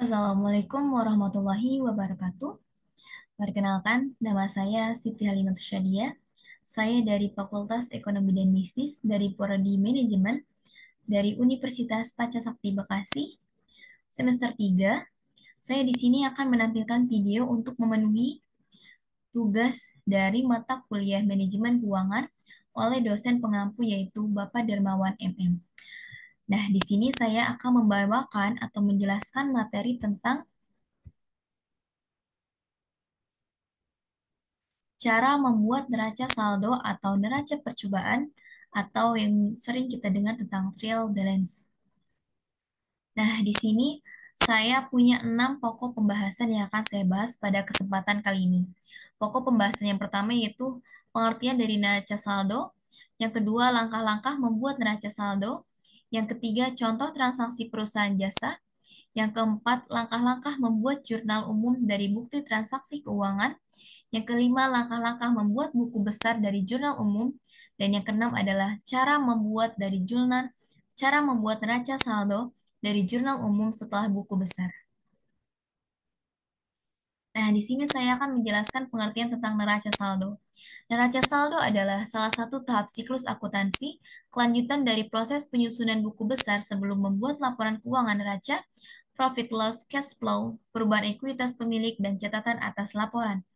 Assalamualaikum warahmatullahi wabarakatuh. Perkenalkan, nama saya Siti Halimatus Syadia. Saya dari Fakultas Ekonomi dan Bisnis dari Prodi Manajemen dari Universitas Pancasakti Bekasi. Semester 3, saya di sini akan menampilkan video untuk memenuhi tugas dari mata kuliah Manajemen Keuangan oleh dosen pengampu yaitu Bapak Dermawan MM. Nah, di sini saya akan membawakan atau menjelaskan materi tentang cara membuat neraca saldo atau neraca percobaan atau yang sering kita dengar tentang trial balance. Nah, di sini saya punya 6 pokok pembahasan yang akan saya bahas pada kesempatan kali ini. Pokok pembahasan yang pertama yaitu pengertian dari neraca saldo, yang kedua langkah-langkah membuat neraca saldo, yang ketiga contoh transaksi perusahaan jasa, yang keempat langkah-langkah membuat jurnal umum dari bukti transaksi keuangan, yang kelima, langkah-langkah membuat buku besar dari jurnal umum. Dan yang keenam adalah cara membuat neraca saldo dari jurnal umum setelah buku besar. Nah, di sini saya akan menjelaskan pengertian tentang neraca saldo. Neraca saldo adalah salah satu tahap siklus akuntansi, kelanjutan dari proses penyusunan buku besar sebelum membuat laporan keuangan neraca, profit loss, cash flow, perubahan ekuitas pemilik, dan catatan atas laporan.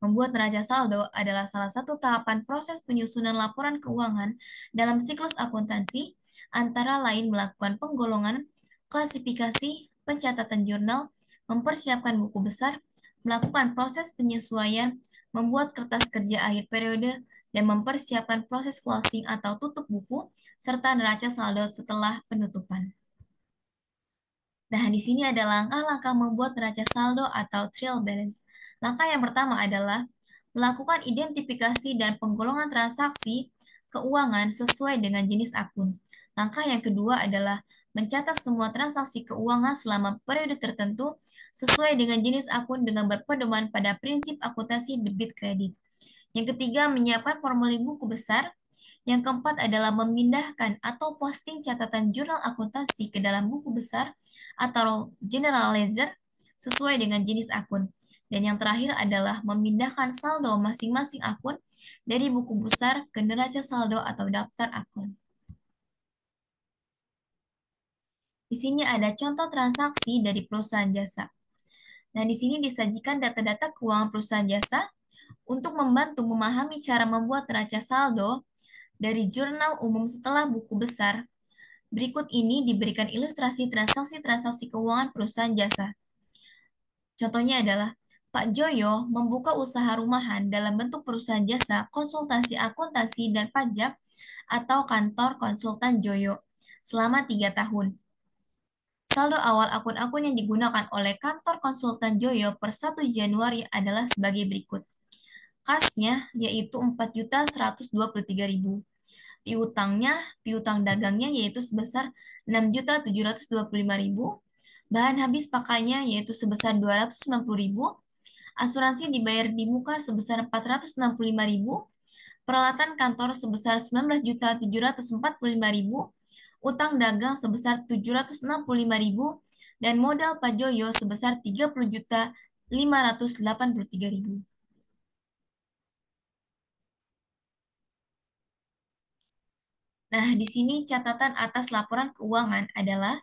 Membuat neraca saldo adalah salah satu tahapan proses penyusunan laporan keuangan dalam siklus akuntansi, antara lain melakukan penggolongan, klasifikasi, pencatatan jurnal, mempersiapkan buku besar, melakukan proses penyesuaian, membuat kertas kerja akhir periode, dan mempersiapkan proses closing atau tutup buku, serta neraca saldo setelah penutupan. Nah, di sini ada langkah-langkah membuat neraca saldo atau trial balance. Langkah yang pertama adalah melakukan identifikasi dan penggolongan transaksi keuangan sesuai dengan jenis akun. Langkah yang kedua adalah mencatat semua transaksi keuangan selama periode tertentu sesuai dengan jenis akun dengan berpedoman pada prinsip akuntansi debit kredit. Yang ketiga, menyiapkan formulir buku besar. Yang keempat adalah memindahkan atau posting catatan jurnal akuntansi ke dalam buku besar atau general ledger sesuai dengan jenis akun. Dan yang terakhir adalah memindahkan saldo masing-masing akun dari buku besar ke neraca saldo atau daftar akun. Di sini ada contoh transaksi dari perusahaan jasa. Nah, di sini disajikan data-data keuangan perusahaan jasa untuk membantu memahami cara membuat neraca saldo dari jurnal umum setelah buku besar. Berikut ini diberikan ilustrasi transaksi-transaksi keuangan perusahaan jasa. Contohnya adalah Pak Joyo membuka usaha rumahan dalam bentuk perusahaan jasa, konsultasi akuntansi dan pajak atau kantor konsultan Joyo selama 3 tahun. Saldo awal akun-akun yang digunakan oleh kantor konsultan Joyo per 1 Januari adalah sebagai berikut. Kasnya yaitu 4.123.000. Piutang dagangnya yaitu sebesar 6.725.000. Bahan habis pakainya yaitu sebesar 290.000. Asuransi dibayar di muka sebesar 465.000. Peralatan kantor sebesar 19.745.000. Utang dagang sebesar 765.000 dan modal Pajoyo sebesar 30.583.000. Nah, di sini catatan atas laporan keuangan adalah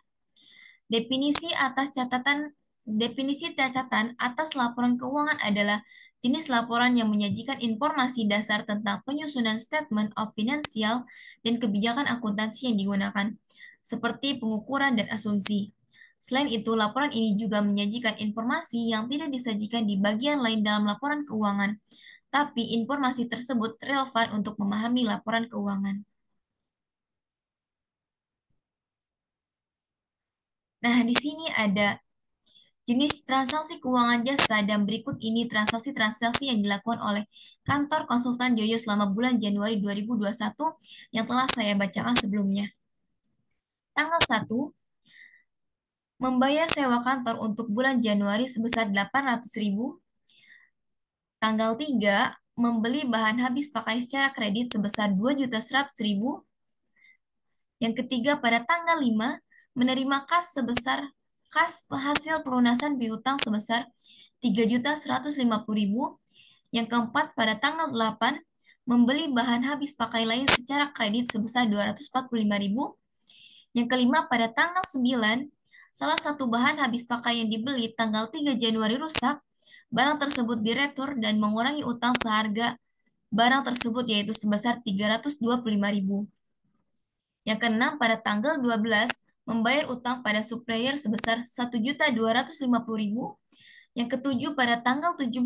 definisi atas catatan definisi catatan atas laporan keuangan adalah jenis laporan yang menyajikan informasi dasar tentang penyusunan statement of financial dan kebijakan akuntansi yang digunakan, seperti pengukuran dan asumsi. Selain itu, laporan ini juga menyajikan informasi yang tidak disajikan di bagian lain dalam laporan keuangan, tapi informasi tersebut relevan untuk memahami laporan keuangan. Nah, di sini ada jenis transaksi keuangan jasa dan berikut ini transaksi-transaksi yang dilakukan oleh kantor konsultan Joyo selama bulan Januari 2021 yang telah saya bacakan sebelumnya. Tanggal 1, membayar sewa kantor untuk bulan Januari sebesar 800.000. Tanggal 3, membeli bahan habis pakai secara kredit sebesar 2.100.000. Yang ketiga, pada tanggal 5, menerima kas sebesar kas hasil pelunasan piutang sebesar 3.150.000. Yang keempat, pada tanggal 8, membeli bahan habis pakai lain secara kredit sebesar 245.000. Yang kelima, pada tanggal 9, salah satu bahan habis pakai yang dibeli tanggal 3 Januari rusak, barang tersebut diretur dan mengurangi utang seharga barang tersebut yaitu sebesar 325.000. Yang keenam, pada tanggal 12, membayar utang pada supplier sebesar 1.250.000. Yang ketujuh, pada tanggal 17,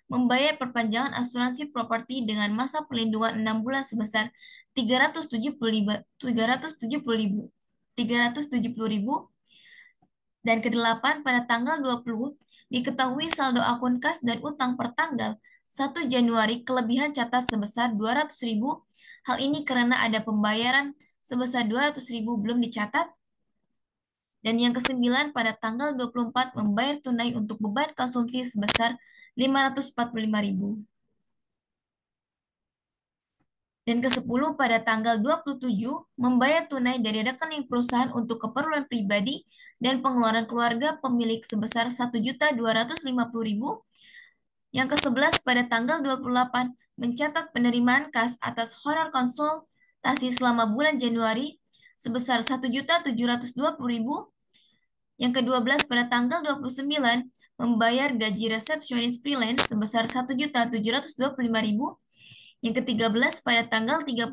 membayar perpanjangan asuransi properti dengan masa perlindungan 6 bulan sebesar 370.000. Dan kedelapan, pada tanggal 20, diketahui saldo akun kas dan utang per tanggal 1 Januari kelebihan catat sebesar 200.000. Hal ini karena ada pembayaran sebesar 200.000 belum dicatat. Dan yang kesembilan, pada tanggal 24, membayar tunai untuk beban konsumsi sebesar 545.000. Dan ke-10, pada tanggal 27, membayar tunai dari rekening perusahaan untuk keperluan pribadi dan pengeluaran keluarga pemilik sebesar 1.250.000. Yang ke-11, pada tanggal 28, mencatat penerimaan kas atas honor konsultasi selama bulan Januari sebesar 1.720.000. Yang ke-12, pada tanggal 29, membayar gaji resepsionis freelance sebesar 1.725.000. Yang ke-13, pada tanggal 30,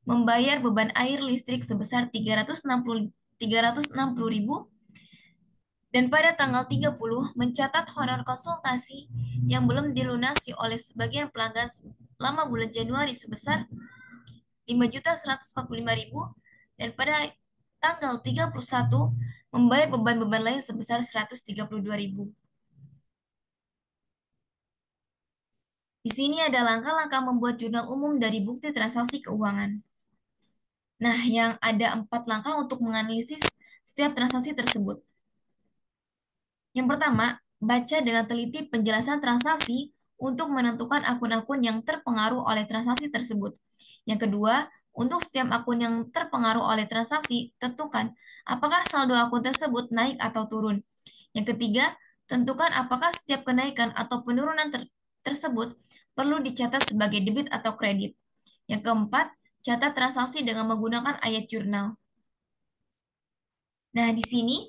membayar beban air listrik sebesar 360.000. Dan pada tanggal 30, mencatat honor konsultasi yang belum dilunasi oleh sebagian pelanggan selama bulan Januari sebesar 5.145.000. Dan pada tanggal 31, membayar beban-beban lain sebesar 132.000. Di sini ada langkah-langkah membuat jurnal umum dari bukti transaksi keuangan. Nah, yang ada 4 langkah untuk menganalisis setiap transaksi tersebut. Yang pertama, baca dengan teliti penjelasan transaksi untuk menentukan akun-akun yang terpengaruh oleh transaksi tersebut. Yang kedua, untuk setiap akun yang terpengaruh oleh transaksi, tentukan apakah saldo akun tersebut naik atau turun. Yang ketiga, tentukan apakah setiap kenaikan atau penurunan tersebut perlu dicatat sebagai debit atau kredit. Yang keempat, catat transaksi dengan menggunakan ayat jurnal. Nah, di sini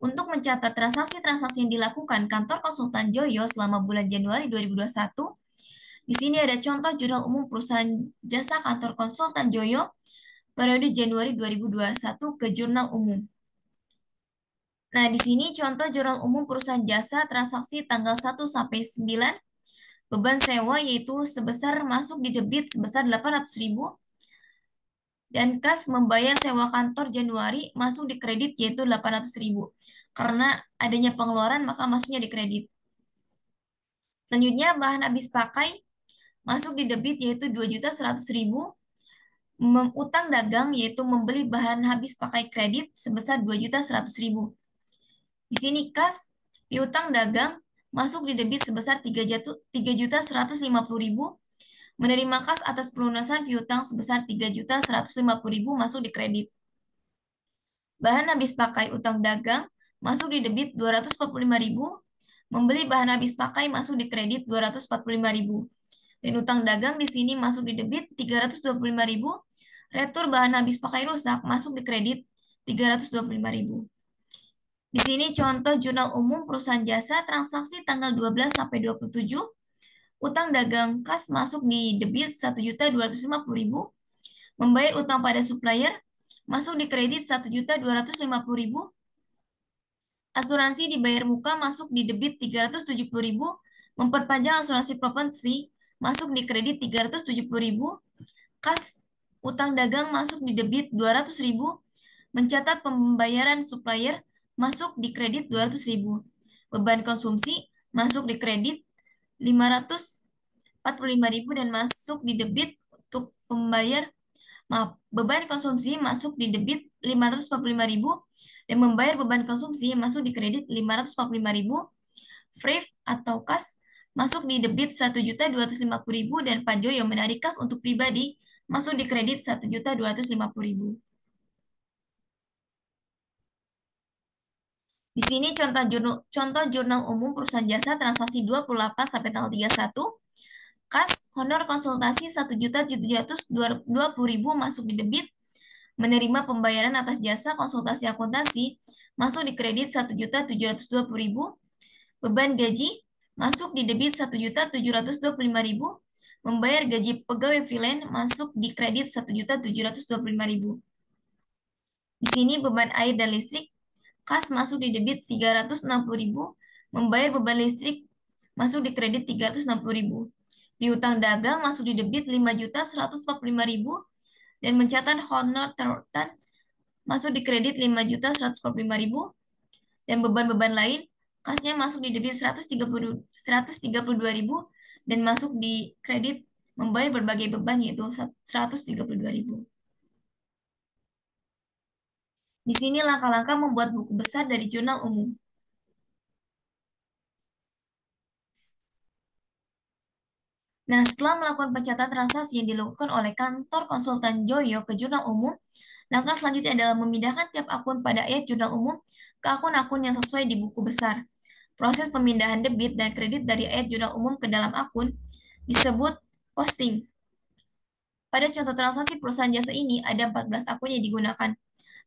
untuk mencatat transaksi-transaksi yang dilakukan kantor konsultan Joyo selama bulan Januari 2021, di sini ada contoh jurnal umum perusahaan jasa kantor konsultan Joyo periode Januari 2021 ke jurnal umum. Nah, di sini contoh jurnal umum perusahaan jasa transaksi tanggal 1 sampai 9, beban sewa yaitu sebesar masuk di debit sebesar 800.000, dan kas membayar sewa kantor Januari masuk di kredit yaitu 800.000. Karena adanya pengeluaran maka masuknya di kredit. Selanjutnya bahan habis pakai masuk di debit yaitu 2.100.000. Utang dagang yaitu membeli bahan habis pakai kredit sebesar 2.100.000. Di sini kas piutang dagang masuk di debit sebesar 3.150.000. Menerima kas atas pelunasan piutang sebesar 3.150.000 masuk di kredit. Bahan habis pakai utang dagang masuk di debit 245.000. Membeli bahan habis pakai masuk di kredit 245.000. Dan utang dagang di sini masuk di debit 325.000. Retur bahan habis pakai rusak masuk di kredit 325.000. Di sini contoh jurnal umum perusahaan jasa transaksi tanggal 12 sampai 27. Utang dagang kas masuk di debit 1.250.000. Membayar utang pada supplier masuk di kredit 1.250.000. Asuransi dibayar muka masuk di debit 370.000. Memperpanjang asuransi properti masuk di kredit 370.000. Kas utang dagang masuk di debit 200.000. Mencatat pembayaran supplier masuk di kredit 200.000. Beban konsumsi masuk di kredit 545.000 dan masuk di debit untuk beban konsumsi masuk di debit 545.000 dan membayar beban konsumsi masuk di kredit 545.000. Free atau kas masuk di debit 1.250.000 dan Pak Joyo menarik kas untuk pribadi masuk di kredit 1.250.000. Di sini contoh jurnal umum perusahaan jasa transaksi 28 sampai tanggal 31. Kas honor konsultasi 1.720.000 masuk di debit. Menerima pembayaran atas jasa konsultasi akuntansi masuk di kredit 1.720.000. Beban gaji masuk di debit 1.725.000. Membayar gaji pegawai freelance masuk di kredit 1.725.000. Di sini beban air dan listrik kas masuk di debit 360.000. Membayar beban listrik masuk di kredit 360.000. Piutang dagang masuk di debit 5.145.000 dan mencatat honor tertan masuk di kredit 5.145.000 dan beban-beban lain kasnya masuk di debit 132.000 dan masuk di kredit membayar berbagai beban yaitu 132.000. Di sini langkah-langkah membuat buku besar dari jurnal umum. Nah, setelah melakukan pencatatan transaksi yang dilakukan oleh kantor konsultan Joyo ke jurnal umum, langkah selanjutnya adalah memindahkan tiap akun pada ayat jurnal umum ke akun-akun yang sesuai di buku besar. Proses pemindahan debit dan kredit dari ayat jurnal umum ke dalam akun disebut posting. Pada contoh transaksi perusahaan jasa ini ada 14 akun yang digunakan.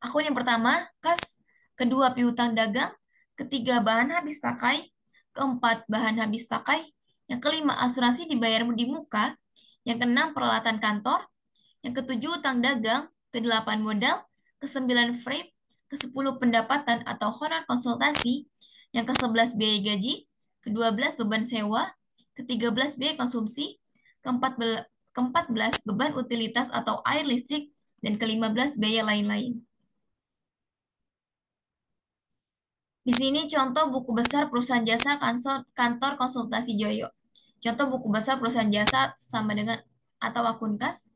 Akun yang pertama, kas, kedua piutang dagang, ketiga bahan habis pakai, keempat bahan habis pakai, yang kelima asuransi dibayar di muka, yang keenam peralatan kantor, yang ketujuh utang dagang, kedelapan modal, kesembilan frame, kesepuluh pendapatan atau honor konsultasi, yang ke-11 biaya gaji, ke-12 beban sewa, ke-13 biaya konsumsi, ke-14 beban utilitas atau air listrik, dan ke-15 biaya lain-lain. Di sini contoh buku besar perusahaan jasa kantor konsultasi Joyo. Contoh buku besar perusahaan jasa sama dengan atau akun kas.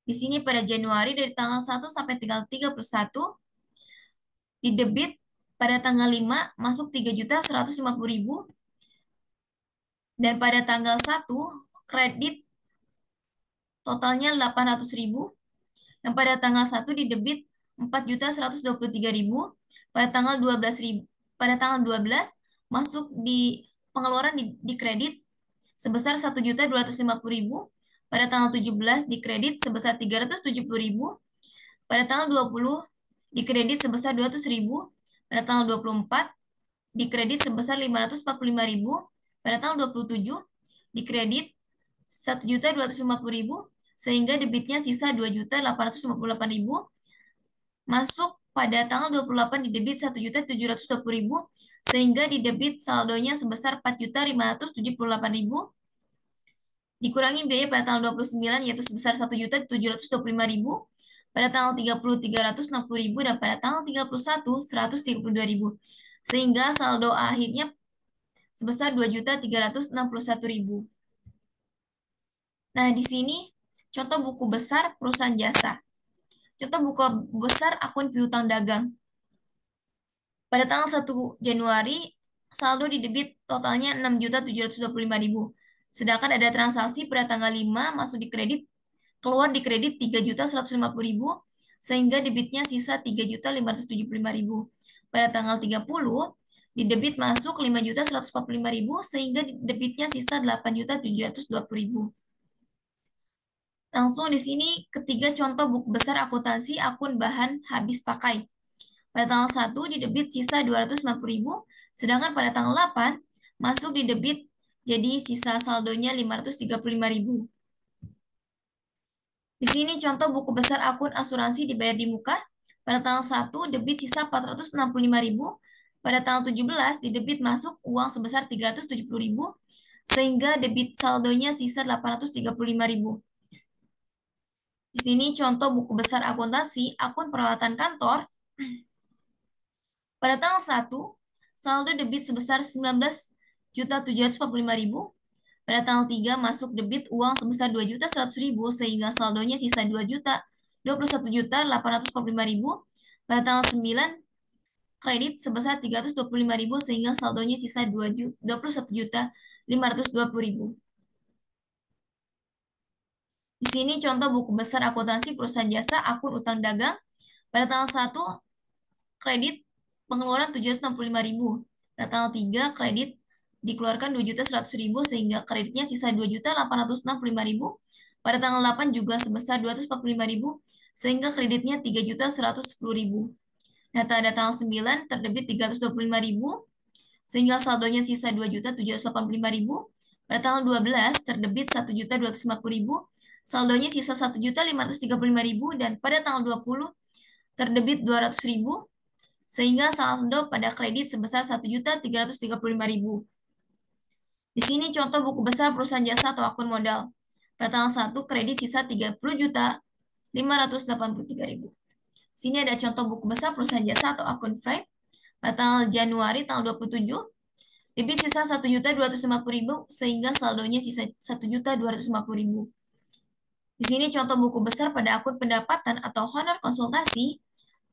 Di sini pada Januari dari tanggal 1 sampai tanggal 31 di debit pada tanggal 5 masuk 3.150.000 dan pada tanggal 1 kredit totalnya 800.000 yang pada tanggal 1 di debit 4.123.000 pada tanggal 12 masuk di pengeluaran di kredit sebesar 1.250.000 pada tanggal 17 di kredit sebesar 370.000 pada tanggal 20 di kredit sebesar 200.000 pada tanggal 24 di kredit sebesar 545.000 pada tanggal 27 di kredit 1.250.000 sehingga debitnya sisa 2.858.000 masuk pada tanggal 28 di debit 1.720.000 sehingga di debit saldonya sebesar 4.578.000 dikurangi biaya pada tanggal 29 yaitu sebesar 1.725.000 pada tanggal 30 360.000 dan pada tanggal 31 132.000 sehingga saldo akhirnya sebesar 2.361.000. Nah, di sini contoh buku besar perusahaan jasa. Contoh buku besar akun piutang dagang. Pada tanggal 1 Januari, saldo di debit totalnya 6.725.000. Sedangkan ada transaksi pada tanggal 5 masuk di kredit, keluar di kredit 3.150.000, sehingga debitnya sisa 3.575.000. Pada tanggal 30, di debit masuk 5.145.000, sehingga debitnya sisa 8.720.000. Langsung di sini ketiga contoh buku besar akuntansi akun bahan habis pakai. Pada tanggal 1 di debit sisa 250.000, sedangkan pada tanggal 8 masuk di debit jadi sisa saldonya 535.000. Di sini contoh buku besar akun asuransi dibayar di muka. Pada tanggal 1 debit sisa 465.000, pada tanggal 17 di debit masuk uang sebesar 370.000 sehingga debit saldonya sisa 835.000. Di sini contoh buku besar akuntansi akun peralatan kantor. Pada tanggal 1, saldo debit sebesar 19.745.000. Pada tanggal 3 masuk debit uang sebesar 2.100.000 sehingga saldonya sisa 21.845.000. Pada tanggal 9 kredit sebesar 325.000 sehingga saldonya sisa 21.520.000. Di sini contoh buku besar akuntansi perusahaan jasa akun utang dagang. Pada tanggal 1 kredit pengeluaran 765.000. Pada tanggal 3, kredit dikeluarkan 2.100.000 sehingga kreditnya sisa 2.865.000. Pada tanggal 8 juga sebesar 245.000 sehingga kreditnya 3.110.000. Nah, pada tanggal 9 terdebit 325.000 sehingga saldonya sisa 2.785.000. Pada tanggal 12 terdebit 1.250.000, saldonya sisa 1.535.000 dan pada tanggal 20 terdebit 200.000 sehingga saldo pada kredit sebesar 1.335.000. Di sini contoh buku besar perusahaan jasa atau akun modal. Pada tanggal 1 kredit sisa 30.583.000. Di sini ada contoh buku besar perusahaan jasa atau akun frame. Pada tanggal Januari tanggal 27 debit sisa 1.250.000 sehingga saldonya sisa 1.250.000. Di sini contoh buku besar pada akun pendapatan atau honor konsultasi.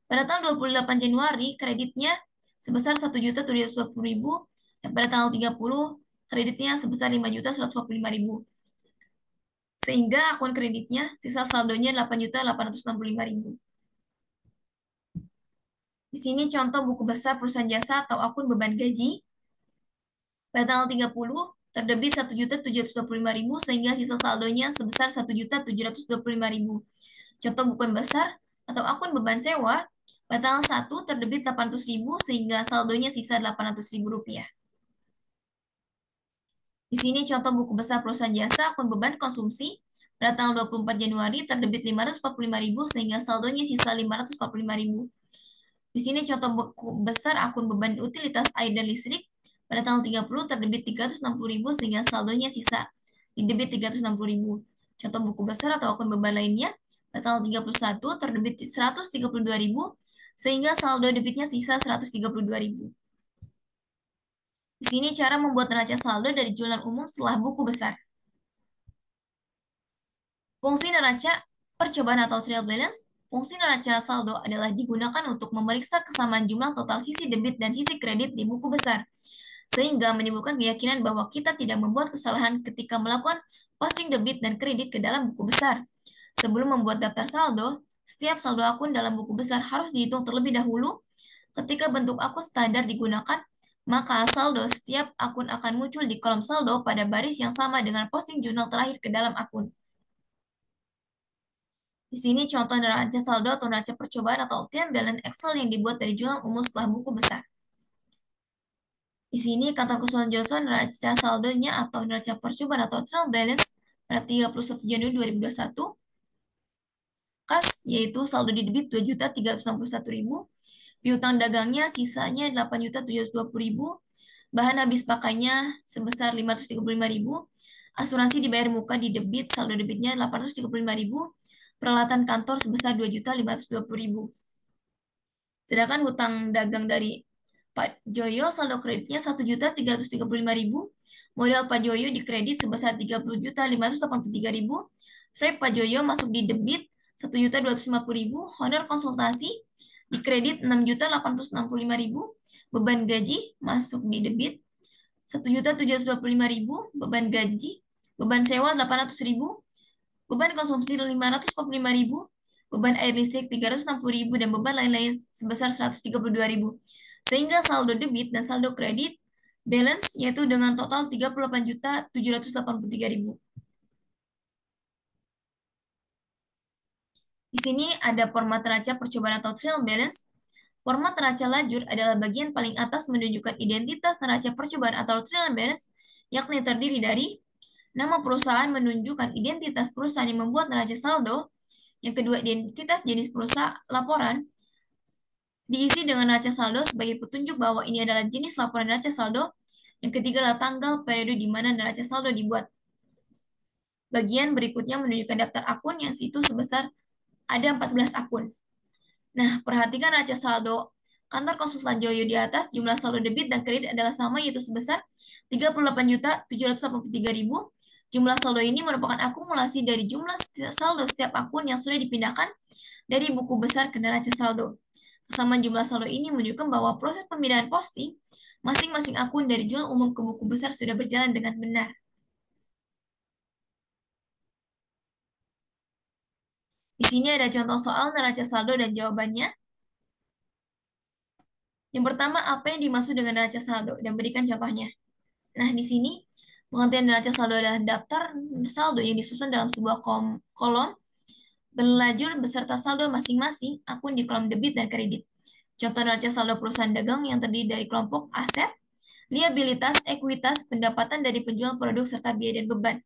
Pada tanggal 28 Januari, kreditnya sebesar 1.720.000 dan pada tanggal 30 kreditnya sebesar 5.145.000. Sehingga akun kreditnya sisa saldonya 8.865.000. Di sini contoh buku besar perusahaan jasa atau akun beban gaji. Pada tanggal 30 terdebit 1.725.000 sehingga sisa saldonya sebesar 1.725.000. Contoh buku besar atau akun beban sewa. Pada tanggal 1 terdebit 800.000 sehingga saldonya sisa 800.000 rupiah. Di sini contoh buku besar perusahaan jasa akun beban konsumsi. Pada tanggal 24 Januari terdebit 545.000 sehingga saldonya sisa 545.000. Di sini contoh buku besar akun beban utilitas air dan listrik. Pada tanggal 30 terdebit 360.000 sehingga saldonya sisa di debit 360.000. Contoh buku besar atau akun beban lainnya. Pada tanggal 31 terdebit 132.000 sehingga saldo debitnya sisa 132.000. Di sini cara membuat neraca saldo dari jualan umum setelah buku besar. Fungsi neraca percobaan atau trial balance. Fungsi neraca saldo adalah digunakan untuk memeriksa kesamaan jumlah total sisi debit dan sisi kredit di buku besar, sehingga menimbulkan keyakinan bahwa kita tidak membuat kesalahan ketika melakukan posting debit dan kredit ke dalam buku besar. Sebelum membuat daftar saldo, setiap saldo akun dalam buku besar harus dihitung terlebih dahulu. Ketika bentuk akun standar digunakan, maka saldo setiap akun akan muncul di kolom saldo pada baris yang sama dengan posting jurnal terakhir ke dalam akun. Di sini contoh neraca saldo atau neraca percobaan atau ultimate balance Excel yang dibuat dari jurnal umum setelah buku besar. Di sini kantor konsulen Johnson neraca saldonya atau neraca percobaan atau trial balance pada 31 Januari 2021. Kas yaitu saldo di debit 2.361.000. Piutang dagangnya sisanya 8.720.000. Bahan habis pakainya sebesar 535.000. Asuransi dibayar muka di debit, saldo debitnya 835.000. Peralatan kantor sebesar 2.520.000. Sedangkan hutang dagang dari Pak Joyo saldo kreditnya 1.335.000. Modal Pak Joyo dikredit sebesar 30.583.000. Frame Pak Joyo masuk di debit 1.250.000. Honor konsultasi dikredit 6.865.000. Beban gaji masuk di debit 1.725.000. Beban gaji, beban sewa 800.000. Beban konsumsi 545.000. Beban air listrik 360.000 dan beban lain-lain sebesar 132.000. Sehingga saldo debit dan saldo kredit balance yaitu dengan total 38.783.000. Di sini ada format neraca percobaan atau trial balance. Format neraca lajur adalah bagian paling atas menunjukkan identitas neraca percobaan atau trial balance, yakni terdiri dari nama perusahaan menunjukkan identitas perusahaan yang membuat neraca saldo. Yang kedua, identitas jenis perusahaan laporan diisi dengan neraca saldo sebagai petunjuk bahwa ini adalah jenis laporan neraca saldo. Yang ketiga adalah tanggal periode di mana neraca saldo dibuat. Bagian berikutnya menunjukkan daftar akun yang situ sebesar ada 14 akun. Nah, perhatikan neraca saldo kantor konsultan Joyo di atas, jumlah saldo debit dan kredit adalah sama yaitu sebesar 38.783.000. Jumlah saldo ini merupakan akumulasi dari jumlah saldo setiap akun yang sudah dipindahkan dari buku besar ke neraca saldo. Kesamaan jumlah saldo ini menunjukkan bahwa proses pemindahan posting masing-masing akun dari jurnal umum ke buku besar sudah berjalan dengan benar. Di sini ada contoh soal neraca saldo dan jawabannya. Yang pertama, apa yang dimaksud dengan neraca saldo dan berikan contohnya. Nah, di sini pengertian neraca saldo adalah daftar saldo yang disusun dalam sebuah kolom berlajur beserta saldo masing-masing akun di kolom debit dan kredit. Contoh neraca saldo perusahaan dagang yang terdiri dari kelompok aset, liabilitas, ekuitas, pendapatan dari penjual produk, serta biaya dan beban.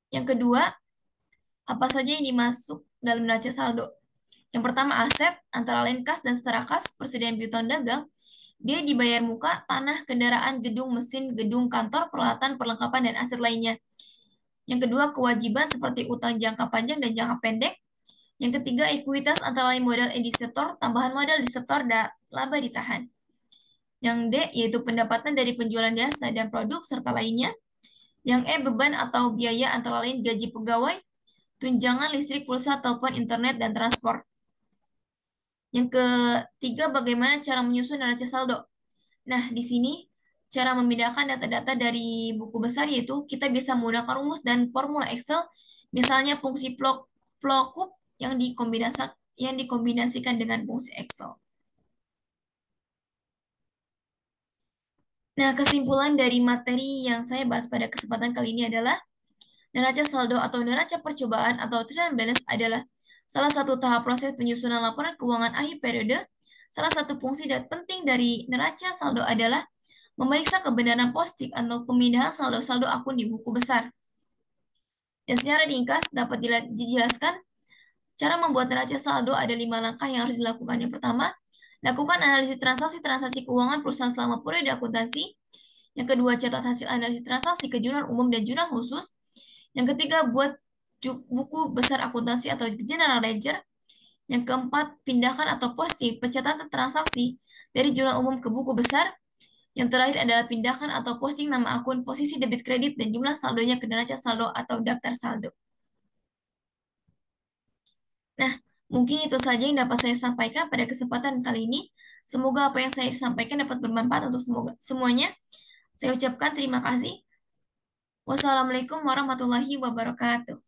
Yang kedua, apa saja yang dimasuk dalam neraca saldo? Yang pertama, aset, antara lain kas dan setara kas, persediaan piutang dagang, biaya dibayar muka, tanah, kendaraan, gedung, mesin, gedung, kantor, peralatan, perlengkapan, dan aset lainnya. Yang kedua, kewajiban seperti utang jangka panjang dan jangka pendek. Yang ketiga, ekuitas antara lain modal edisetor, tambahan modal disetor, dan laba ditahan. Yang D, yaitu pendapatan dari penjualan jasa dan produk serta lainnya. Yang E, beban atau biaya antara lain gaji pegawai, tunjangan listrik, pulsa, telepon, internet, dan transport. Yang ketiga, bagaimana cara menyusun neraca saldo? Nah, di sini cara memindahkan data-data dari buku besar yaitu kita bisa menggunakan rumus dan formula Excel, misalnya fungsi VLOOKUP yang dikombinasikan dengan fungsi Excel. Nah, kesimpulan dari materi yang saya bahas pada kesempatan kali ini adalah neraca saldo atau neraca percobaan atau trial balance adalah salah satu tahap proses penyusunan laporan keuangan akhir periode. Salah satu fungsi dan penting dari neraca saldo adalah memeriksa kebenaran posting atau pemindahan saldo-saldo akun di buku besar. Dan secara ringkas dapat dijelaskan cara membuat neraca saldo ada 5 langkah yang harus dilakukan. Yang pertama, lakukan analisis transaksi-transaksi keuangan perusahaan selama periode akuntansi. Yang kedua, catat hasil analisis transaksi ke jurnal umum dan jurnal khusus. Yang ketiga, buat buku besar akuntansi atau general ledger. Yang keempat, pindahkan atau posting pencatatan transaksi dari jurnal umum ke buku besar. Yang terakhir adalah pindahkan atau posting nama akun, posisi debit kredit, dan jumlah saldonya ke neraca saldo atau daftar saldo. Nah, mungkin itu saja yang dapat saya sampaikan pada kesempatan kali ini. Semoga apa yang saya sampaikan dapat bermanfaat untuk semuanya. Saya ucapkan terima kasih. Wassalamualaikum warahmatullahi wabarakatuh.